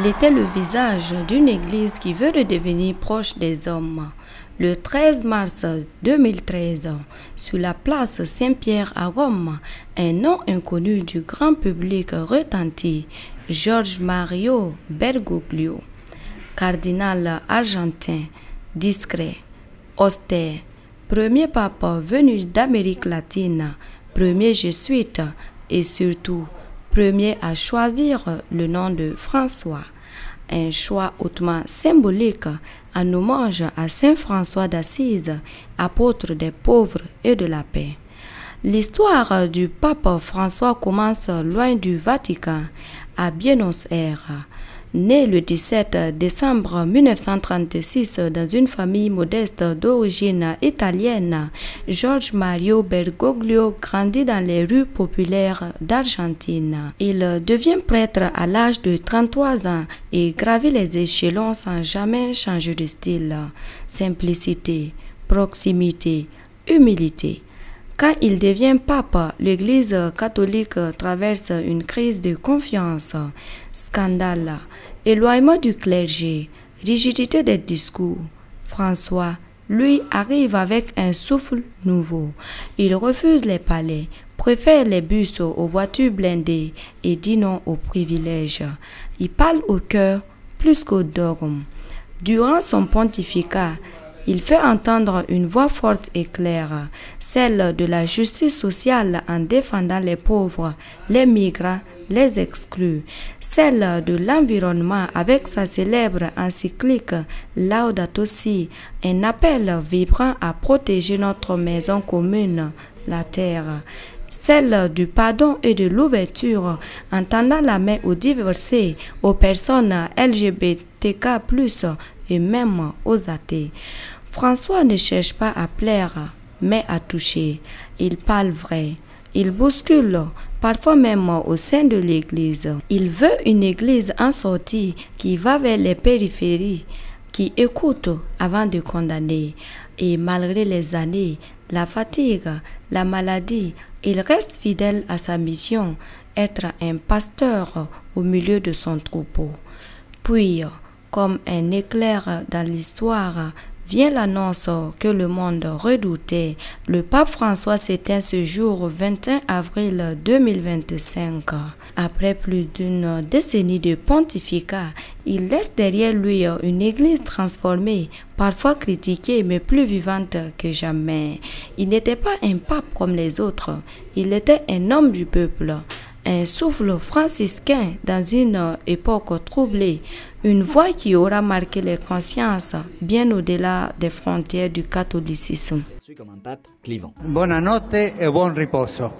Il était le visage d'une église qui veut redevenir proche des hommes. Le 13 mars 2013, sur la place Saint-Pierre à Rome, un nom inconnu du grand public retentit, George Mario Bergoglio, cardinal argentin, discret, austère, premier pape venu d'Amérique latine, premier jésuite et surtout premier à choisir le nom de François. Un choix hautement symbolique en hommage à Saint François d'Assise, apôtre des pauvres et de la paix. L'histoire du pape François commence loin du Vatican, à Buenos Aires. Né le 17 décembre 1936 dans une famille modeste d'origine italienne, George Mario Bergoglio grandit dans les rues populaires d'Argentine. Il devient prêtre à l'âge de 33 ans et gravit les échelons sans jamais changer de style. Simplicité, proximité, humilité. Quand il devient pape, l'Église catholique traverse une crise de confiance, scandale, éloignement du clergé, rigidité des discours. François, lui, arrive avec un souffle nouveau. Il refuse les palais, préfère les bus aux voitures blindées et dit non aux privilèges. Il parle au cœur plus qu'au dogme. Durant son pontificat, il fait entendre une voix forte et claire, celle de la justice sociale en défendant les pauvres, les migrants, les exclus, celle de l'environnement avec sa célèbre encyclique Laudato Si, un appel vibrant à protéger notre maison commune, la terre, celle du pardon et de l'ouverture en tendant la main aux divorcés, aux personnes LGBTQ+, et même aux athées. François ne cherche pas à plaire, mais à toucher. Il parle vrai. Il bouscule, parfois même au sein de l'Église. Il veut une Église en sortie qui va vers les périphéries, qui écoute avant de condamner. Et malgré les années, la fatigue, la maladie, il reste fidèle à sa mission, être un pasteur au milieu de son troupeau. Puis, comme un éclair dans l'histoire, vient l'annonce que le monde redoutait. Le pape François s'éteint ce jour 21 avril 2025. Après plus d'une décennie de pontificat, il laisse derrière lui une église transformée, parfois critiquée mais plus vivante que jamais. Il n'était pas un pape comme les autres, il était un homme du peuple. Un souffle franciscain dans une époque troublée, une voix qui aura marqué les consciences bien au-delà des frontières du catholicisme. Buonanotte e buon riposo.